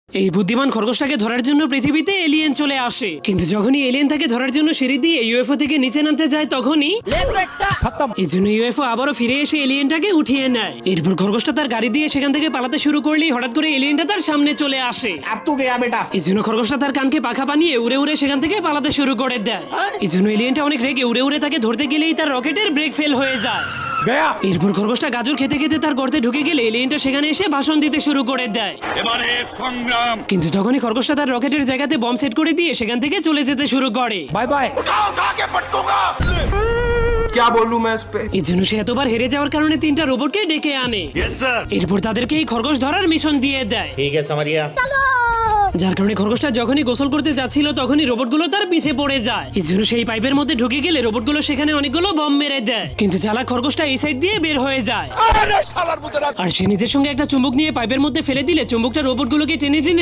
এই বুদ্ধিমান খরগোশটাকে ধরার জন্য পৃথিবীতে এলিয়েন চলে আসে, কিন্তু যখনই এলিয়েন তাকে ধরার জন্য সিঁড়ি দিয়ে ইউএফও থেকে নিচে নামতে যায় তখনই এই জন্য ইউএফও আবারও ফিরে এসে এলিয়েনটাকে উঠিয়ে নেয়। এরপর খরগোশটা তার গাড়ি দিয়ে সেখান থেকে পালাতে শুরু করলেই হঠাৎ করে এলিয়েনটা তার সামনে চলে আসে। এই জন্য খরগোশটা তার কানকে পাখা বানিয়ে উড়ে উড়ে সেখান থেকে পালাতে শুরু করে দেয়। এই জন্য এলিয়েনটা অনেক রেগে উড়ে উড়ে তাকে ধরতে গেলেই তার রকেটের ব্রেক ফেল হয়ে যায়। এরপর খরগোশটা গাজর খেতে খেতে তার গর্তে ঢুকে গেলে এলিয়েনটা সেখানে এসে ভাষণ দিতে শুরু করে দেয়। কিন্তু তখনই খরগোশটা তার রকেটের জায়গাতে বম সেট করে দিয়ে সেখান থেকে চলে যেতে শুরু করে। Bye bye. क्या बोलूं मैं इस पे? এই জন্য সে এতবার হেরে যাওয়ার কারণে 3টা রোবটকে ডেকে আনে। এরপর তাদেরকে এই খরগোশ ধরার মিশন দিয়ে দেয়। ठीक है समरिया। যার কারণে খরগোশটা যখনই গোসল করতে যাচ্ছিল তখনই রোবটগুলো তার পিছে পড়ে যায়। এই জন্য সেই পাইপের মধ্যে ঢুকে গেলে রোবটগুলো সেখানে অনেকগুলো বম মেরে দেয়। কিন্তু চালাক খরগোশটা এই সাইড দিয়ে বের হয়ে যায় আর সে নিজের সঙ্গে একটা চুম্বক নিয়ে পাইপের মধ্যে ফেলে দিলে চুম্বকটা রোবটগুলোকে টেনে টেনে